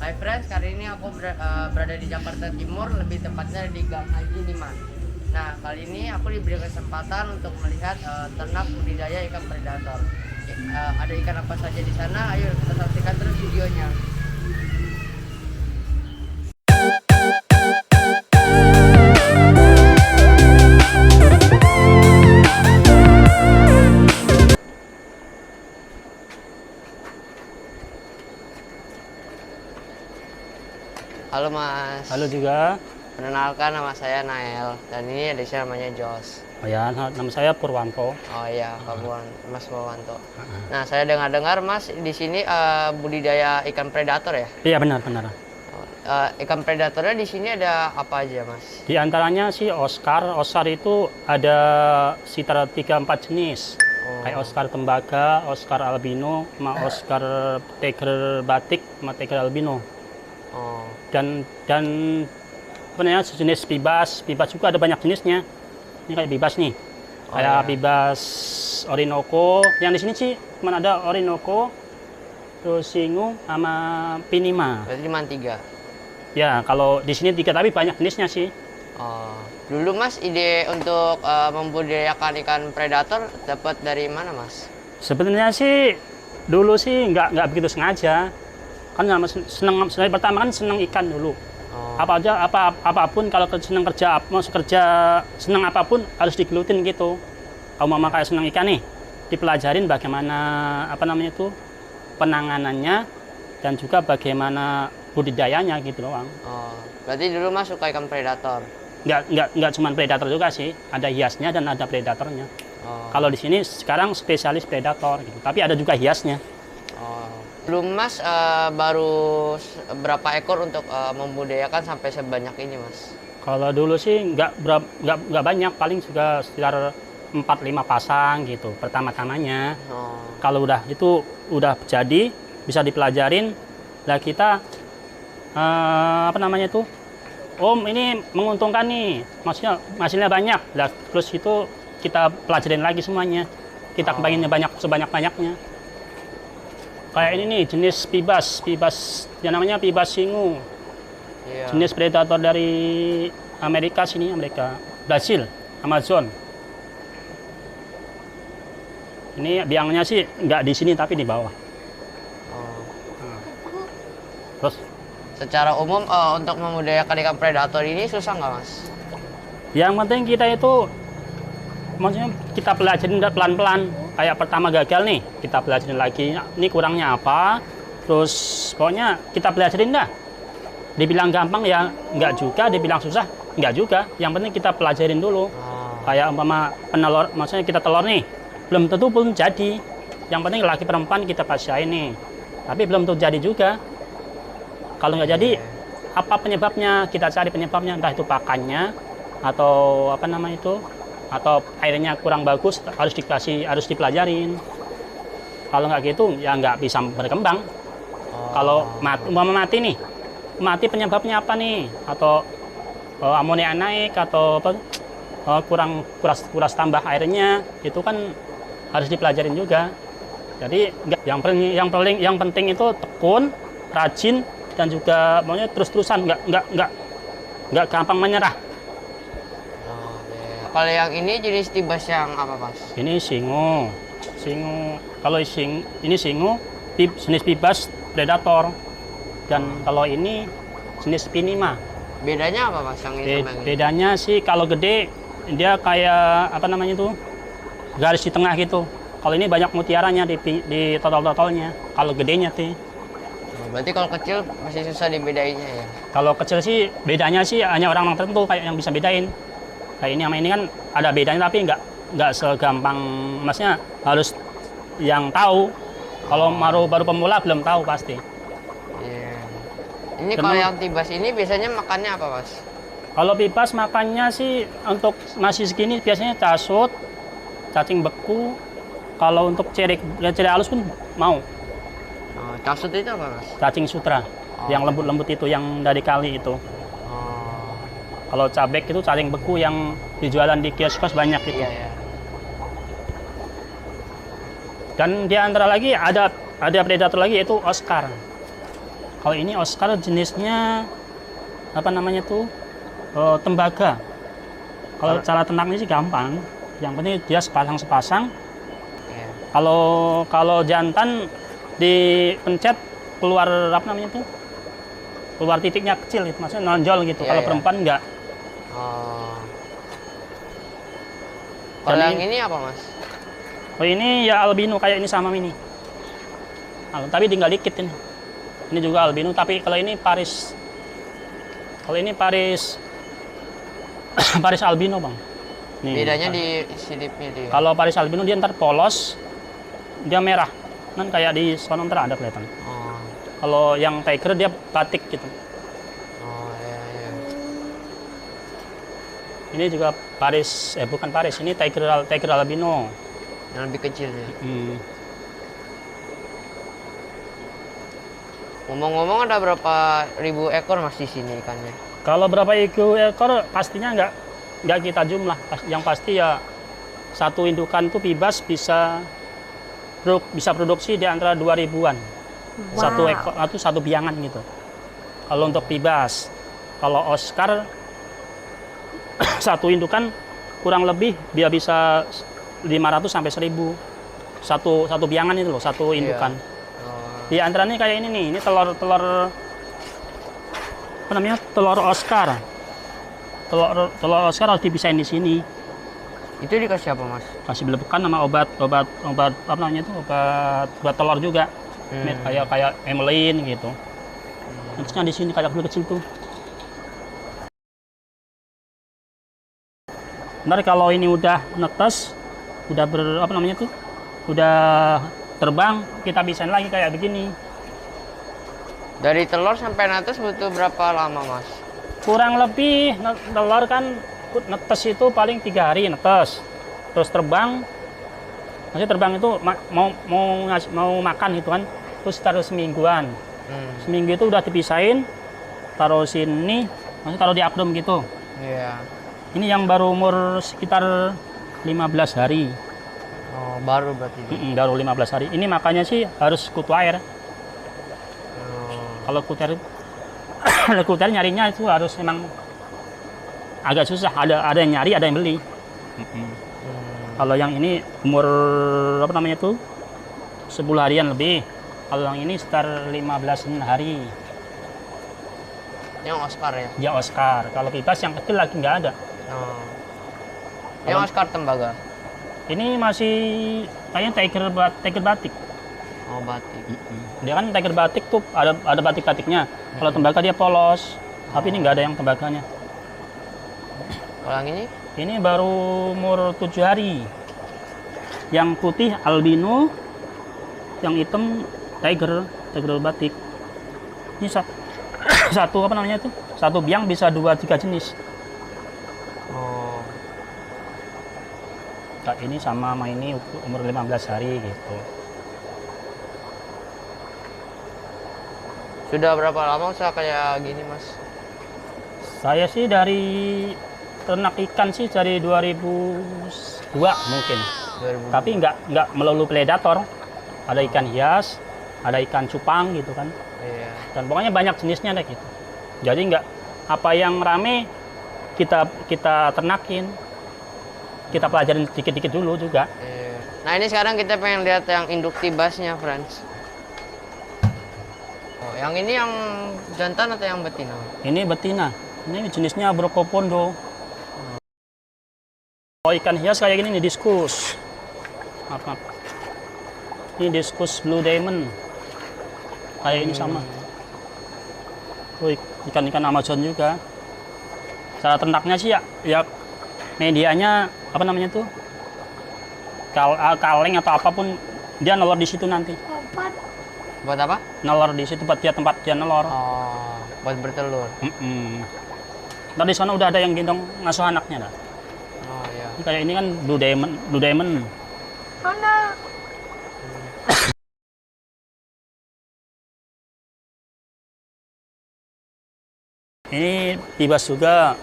Hai friends, kali ini aku berada di Jakarta Timur, lebih tepatnya di Gang Haji 5. Nah, kali ini aku diberi kesempatan untuk melihat ternak budidaya ikan predator. Ada ikan apa saja di sana? Ayo kita saksikan terus videonya. Halo Mas. Halo juga. Perkenalkan, nama saya Nael dan ini ada saya namanya Jos. Oh ya, nama saya Purwanto. Oh iya, Mas Purwanto. Nah, saya dengar-dengar Mas di sini budidaya ikan predator ya? Iya benar. Ikan predatornya di sini ada apa aja Mas? Di antaranya sih Oscar. Oscar itu ada sekitar 3-4 jenis. Kayak Oscar tembaga, Oscar albino, sama Oscar tiger batik, sama tiger albino. Oh. Dan sebenarnya sejenis bibas juga ada banyak jenisnya. Ini kayak bibas nih, kayak bibas Orinoco. Yang di sini sih cuma ada Orinoco, terus Singu sama Pinima. Berarti cuma 3. Ya, kalau di sini 3 tapi banyak jenisnya sih. Oh. Dulu Mas ide untuk membudidayakan ikan predator dapat dari mana Mas? Sebenarnya sih dulu sih nggak begitu sengaja. Kan seneng pertama kan seneng ikan dulu. Apapun kalau seneng kerja seneng apapun harus digelutin gitu. Kalau mama kayak seneng ikan nih, dipelajarin bagaimana penanganannya dan juga bagaimana budidayanya gitu doang. Oh, berarti dulu Mas suka ikan predator? Nggak cuma predator juga sih, ada hiasnya dan ada predatornya. Oh. Kalau di sini sekarang spesialis predator gitu, tapi ada juga hiasnya. Oh. Belum Mas baru berapa ekor untuk membudidayakan sampai sebanyak ini Mas? Kalau dulu sih nggak banyak, paling juga sekitar 4-5 pasang gitu pertama-tamanya. Oh. Kalau udah jadi bisa dipelajarin, lah kita ini menguntungkan nih, maksudnya hasilnya banyak, lah terus itu kita pelajarin lagi semuanya, kita kembanginnya sebanyak-banyaknya. Kayak ini nih jenis pibas yang namanya pibas singu. Iya. Jenis predator dari Amerika, Brasil, Amazon. Ini biangnya sih nggak di sini tapi di bawah. Oh. Terus Secara umum untuk membudidayakan ikan predator ini susah nggak Mas? yang penting kita itu, maksudnya kita pelajarin pelan-pelan. Kayak pertama gagal nih, kita pelajarin lagi, ini kurangnya apa, terus pokoknya kita pelajarin dah. Dibilang gampang ya nggak juga, dibilang susah nggak juga, yang penting kita pelajarin dulu. Kayak umpama penelor, maksudnya kita telur nih, belum tentu pun jadi, yang penting laki perempuan kita pasiain nih, tapi belum tentu jadi juga. Kalau nggak jadi, apa penyebabnya, kita cari penyebabnya, entah itu pakannya atau atau airnya kurang bagus, harus dipelajarin. Kalau nggak gitu ya nggak bisa berkembang. Kalau mati penyebabnya apa nih, atau amonia naik atau kuras tambah airnya, itu kan harus dipelajarin juga. Jadi yang penting itu tekun, rajin, dan juga maunya terus-terusan, nggak gampang menyerah. Kalau yang ini jenis tibas yang apa Mas? Ini singu. Kalau ini singu jenis bibas predator, dan kalau ini jenis pinima. Bedanya apa Mas yang ini sama yang ini? Bedanya sih kalau gede dia kayak garis di tengah gitu. Kalau ini banyak mutiaranya di totol-totolnya. Kalau gedenya sih. Berarti kalau kecil masih susah dibedainnya ya? Kalau kecil sih bedanya sih hanya orang tertentu kayak yang bisa bedain. Kayak ini sama ini kan ada bedanya, tapi nggak segampang, maksudnya harus yang tahu. Kalau baru pemula belum tahu pasti. Iya. Ini kalau yang tibas ini biasanya makannya apa Mas? Kalau bibas makannya sih untuk masih segini biasanya casut, cacing beku. Kalau untuk cere halus pun mau. Casut itu apa Mas? Cacing sutra, yang lembut-lembut itu, yang dari kali itu. Kalau cabek itu cacing beku yang dijualan di kios-kios banyak itu. Iya. Dan di antara lagi ada predator lagi, yaitu Oscar. Kalau ini Oscar jenisnya apa namanya tuh? Tembaga. Kalau cara ternaknya sih gampang. Yang penting dia sepasang-sepasang. Iya. Kalau jantan dipencet keluar apa namanya tuh? Keluar titiknya kecil, maksudnya nonjol gitu. Iya, Kalau iya. perempuan enggak. Oh. Kalau Dan yang ini apa, Mas? Oh ini ya albino kayak ini sama ini. Tapi tinggal dikit ini. Ini juga albino, tapi kalau ini Paris. Kalau ini Paris Paris albino, Bang. Nih, Bedanya di siripnya dia. kalau Paris albino dia ntar polos, dia merah. Kan kayak di sono ntar ada kelihatan. Oh. Kalau yang tiger dia batik gitu. Oh, iya, iya. Ini juga Paris, bukan Paris, ini tiger albino. Yang lebih kecil ya. Ngomong-ngomong ada berapa ribu ekor Mas di sini ikannya? Kalau berapa ekor pastinya nggak kita jumlah. Yang pasti ya satu indukan tuh pibas bisa produksi di antara 2.000-an. Satu ekor atau satu biangan gitu. Kalau untuk pibas, kalau Oscar satu indukan kurang lebih dia bisa 500 sampai 1.000. Satu biangan itu loh, satu indukan. Oh. Di antaranya kayak ini nih, ini telur apa namanya? Telur Oscar. Telur Oscar harus dipisahin di sini. Itu dikasih apa, Mas? Kasih belebukan sama obat apa namanya itu? Obat telur juga. Kayak emelin gitu. Nantinya di sini kayak kecil tuh. Ntar kalau ini udah netes, udah apa namanya tuh? Udah terbang, kita bisain lagi kayak begini. Dari telur sampai netes butuh berapa lama, Mas? Kurang lebih telur kan netes itu paling 3 hari netes. Terus terbang, maksudnya terbang itu mau makan gitu kan, terus taruh semingguan. Seminggu itu udah dipisahin, taruh sini, maksudnya taruh di akdom gitu. Iya. Ini yang baru umur sekitar 15 hari. Oh, baru berarti. Baru 15 hari. Ini makanya sih harus kutu air. Kalau kutu air nyarinya itu harus memang agak susah. Ada yang nyari, ada yang beli. Kalau yang ini umur apa namanya tuh 10 harian lebih. Kalau yang ini sekitar 15 hari. Yang Oscar ya? Ya Oscar. Kalau pibas yang kecil lagi nggak ada. Oh. Yang Oscar tembaga? Ini masih kayaknya tiger batik. Oh, batik. Dia kan tiger batik tuh ada batik-batiknya. Kalau tembaga dia polos. Tapi ini nggak ada yang tembaganya. Kalau yang ini? Ini baru umur 7 hari. Yang putih albino, yang hitam tiger batik. Ini satu apa namanya itu? Satu biang bisa 2-3 jenis. Oh. Nah, ini sama ini umur 15 hari gitu. Sudah berapa lama usaha kayak gini, Mas? Saya sih dari ternak ikan sih dari 2002 mungkin. 2000. Tapi nggak melulu predator. Ada ikan hias, ada ikan cupang gitu kan. Iya. Dan pokoknya banyak jenisnya deh gitu. Jadi nggak apa yang rame kita ternakin. Kita pelajarin dikit-dikit dulu juga. Iya. Nah, ini sekarang kita pengen lihat yang induk tibasnya, friends. Oh, yang ini yang jantan atau yang betina? Ini betina. Ini jenisnya Brocopondo. Kalau ikan hias kayak gini nih diskus. Apa? Ini diskus Blue Diamond. Kayak ini sama. Oh, ikan-ikan Amazon juga. Cara ternaknya sih ya medianya apa namanya tuh? Kaleng atau apapun dia nelor di situ nanti. Buat apa? Nelor di situ buat tempat dia nelor. Oh, buat bertelur. Ntar di sana udah ada yang gendong ngasuh anaknya dah. Oh, iya. Kayak ini kan Blue Diamond. Ini bebas juga.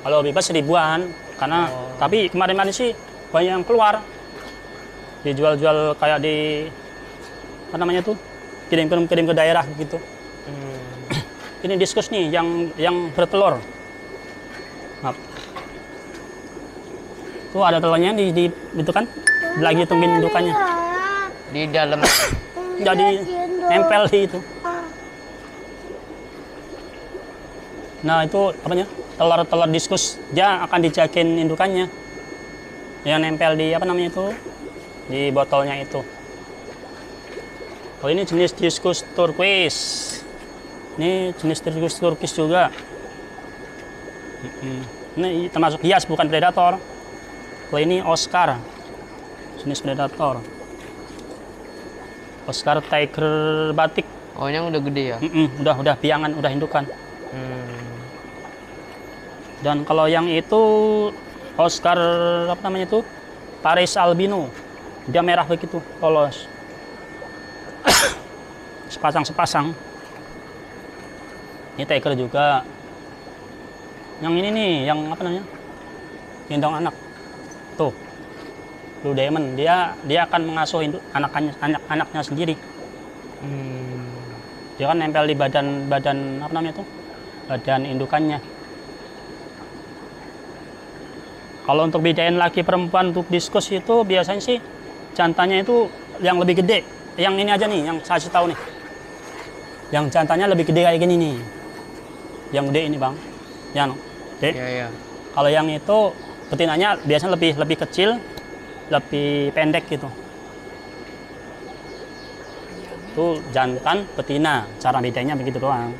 Kalau bebas 1.000-an karena tapi kemarin sih banyak yang keluar. Dijual-jual kayak di apa namanya tuh? kirim ke daerah gitu. Ini diskus nih yang bertelur. Maaf. Tuh ada telurnya di itu kan, lagi tungguin indukannya. Di dalam. Jadi nempel di itu. Nah itu apanya? Telur diskus dia akan dijagain indukannya. Yang nempel di apa namanya itu? Di botolnya itu. Oh ini jenis diskus turquoise. Ini jenis diskus turquoise juga. Ini termasuk hias bukan predator. Kalau ini Oscar, jenis predator. Oscar tiger batik. Oh yang udah gede ya? Udah biangan, udah indukan. Dan kalau yang itu Oscar apa namanya itu? Paris albino. Dia merah begitu, polos. Sepasang. Ini tiger juga. Yang ini nih, yang apa namanya? Gendong anak. Tuh. Blue Diamond, dia akan mengasuh anaknya sendiri. Dia kan nempel di badan apa namanya itu? Badan indukannya. Kalau untuk bedain laki perempuan untuk diskus itu biasanya sih jantannya itu yang lebih gede. Yang ini aja nih, yang saya kasih tahu nih. Yang jantannya lebih gede kayak gini nih. Yang gede ini bang, yang gede. Iya. Kalau yang itu betinanya biasanya lebih kecil, lebih pendek gitu. Itu jantan, betina. Cara bedanya begitu doang.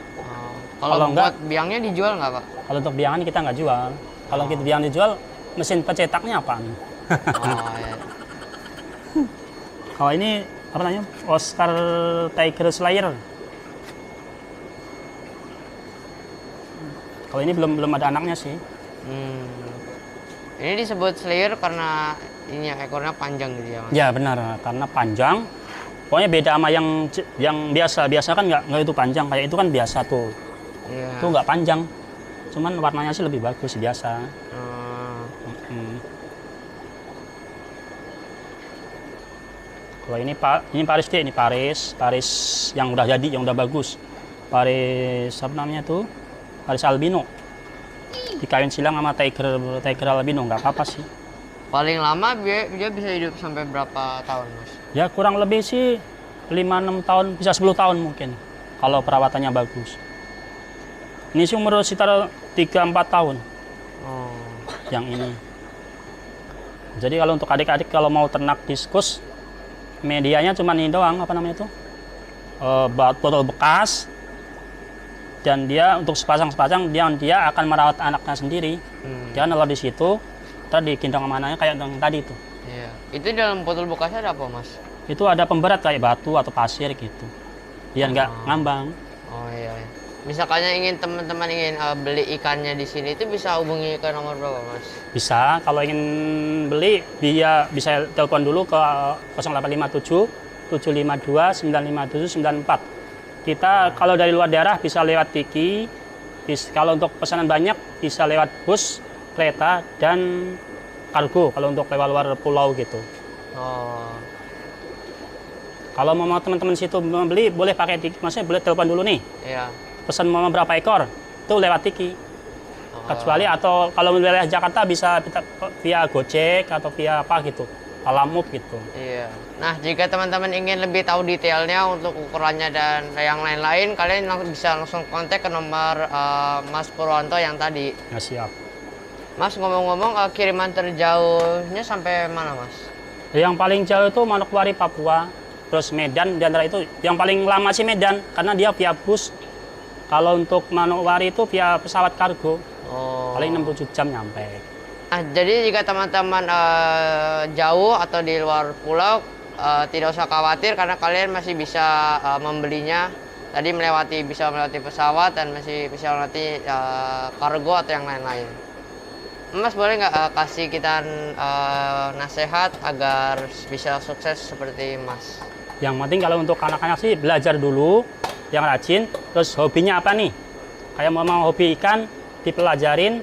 Kalau enggak, biangnya dijual nggak pak? Kalau untuk biangan kita nggak jual. Kalau kita biang dijual, mesin pencetaknya apaan? Iya. Kalau ini apa namanya? Oscar Tiger Slayer. Kalau ini belum ada anaknya sih. Ini disebut Slayer karena ini ekornya panjang gitu ya mas? Ya benar, karena panjang. Pokoknya beda sama yang biasa kan nggak itu panjang, kayak itu kan biasa tuh. Iya. Itu nggak panjang, cuman warnanya sih lebih bagus biasa. Kalau ini Paris deh, ini Paris yang udah jadi, yang udah bagus. Paris apa namanya tuh? Paris albino. Dikawin silang sama tiger albino, nggak apa-apa sih. Paling lama dia bisa hidup sampai berapa tahun mas? Ya kurang lebih sih 5-6 tahun, bisa 10 tahun mungkin. Kalau perawatannya bagus. Ini sih umur sekitar 3-4 tahun. Yang ini. Jadi kalau untuk adik-adik kalau mau ternak diskus, medianya cuma ini doang, apa namanya itu? Botol bekas. Dan dia untuk sepasang dia akan merawat anaknya sendiri. Dia kalau di situ, tadi gendong sama anaknya kayak yang tadi itu. Iya. Itu dalam botol bekasnya ada apa mas? Itu ada pemberat kayak batu atau pasir gitu. Biar nggak ngambang. Oh iya. Misalkannya teman-teman ingin beli ikannya di sini itu bisa hubungi ke nomor berapa mas? Bisa, kalau ingin beli dia bisa telepon dulu ke 0857 752 957 94. Kita kalau dari luar daerah bisa lewat Tiki. Kalau untuk pesanan banyak bisa lewat bus, kereta dan kargo kalau untuk lewat luar pulau gitu. Kalau mau teman-teman situ membeli boleh pakai Tiki, maksudnya boleh telepon dulu nih. Iya. Pesan mau berapa ekor itu lewat Tiki. Kecuali atau kalau wilayah Jakarta bisa via Gojek atau via apa gitu, Palamove gitu. Iya. Nah jika teman-teman ingin lebih tahu detailnya untuk ukurannya dan yang lain-lain, kalian bisa langsung kontak ke nomor Mas Purwanto yang tadi. Ya siap. Mas ngomong-ngomong kiriman terjauhnya sampai mana mas? Yang paling jauh itu Manokwari Papua, terus Medan. Di antara itu yang paling lama sih Medan karena dia via bus. Kalau untuk Manokwari itu via pesawat kargo, paling 6-7 jam nyampe. Nah, jadi jika teman-teman jauh atau di luar pulau, tidak usah khawatir karena kalian masih bisa membelinya. Tadi bisa melewati pesawat dan masih bisa melewati kargo atau yang lain-lain. Mas boleh nggak kasih kita nasihat agar bisa sukses seperti Mas? Yang penting kalau untuk anak-anak sih belajar dulu, yang rajin. Terus hobinya apa nih? Kayak mau hobi ikan, dipelajarin.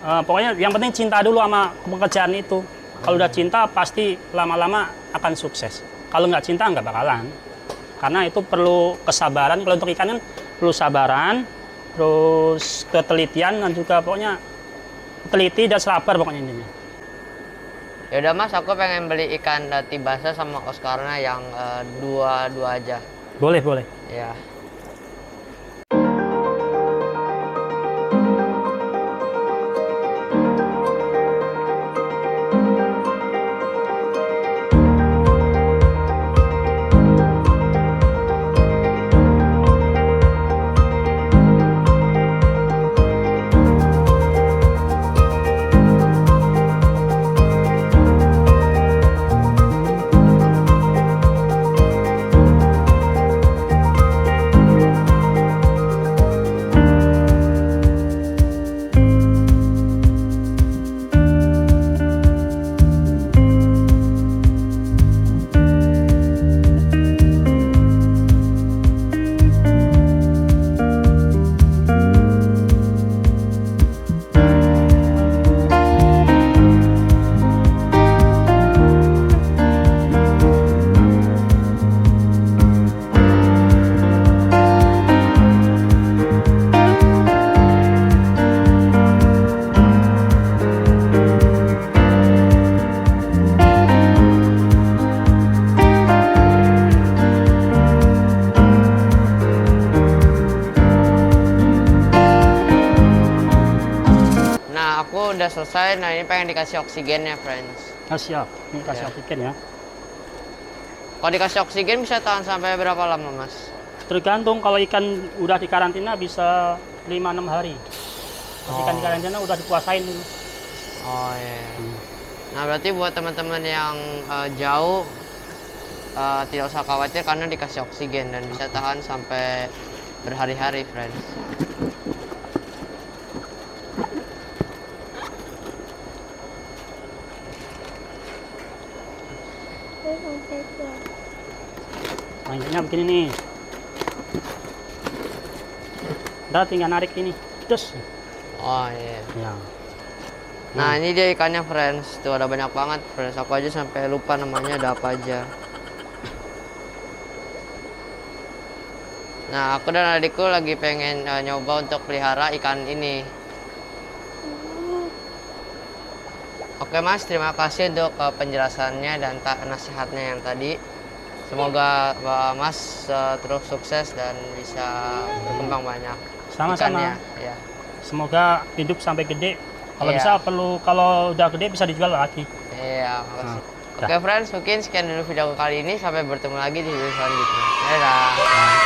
Pokoknya yang penting cinta dulu sama pekerjaan itu. Kalau udah cinta pasti lama-lama akan sukses. Kalau nggak cinta nggak bakalan. Karena itu perlu kesabaran. Kalau untuk ikan kan perlu sabaran, terus ketelitian, dan juga pokoknya teliti dan sabar pokoknya intinya. Ya udah Mas, aku pengen beli ikan tibasa sama Oscarnya yang dua aja. Boleh, boleh. Ya. Nah, aku udah selesai. Nah, ini pengen dikasih oksigen ya, friends. Nah, siap. Ini kasih Ya. oksigen ya. Kalau dikasih oksigen bisa tahan sampai berapa lama, Mas? Tergantung, kalau ikan udah di karantina bisa 5-6 hari. Kalau ikan di karantina udah dikuasain. Oh iya. Nah, berarti buat teman-teman yang jauh tidak usah khawatir karena dikasih oksigen dan bisa tahan sampai berhari-hari, friends. Mainnya begini nih. Udah tinggal narik ini. Terus. Oh iya. Ya. Nah, ini dia ikannya, friends. Tuh ada banyak banget, friends. Aku aja sampai lupa namanya ada apa aja. Nah, aku dan adikku lagi pengen nyoba untuk pelihara ikan ini. Oke Mas, terima kasih untuk penjelasannya dan nasihatnya yang tadi. Semoga Mas terus sukses dan bisa berkembang banyak Sama-sama. ikannya. Ya. Semoga hidup sampai gede. Kalau Iya. bisa kalau udah gede bisa dijual lagi. Iya, makasih. Nah, Oke friends, mungkin sekian dulu video kali ini. Sampai bertemu lagi di video selanjutnya. Dadah.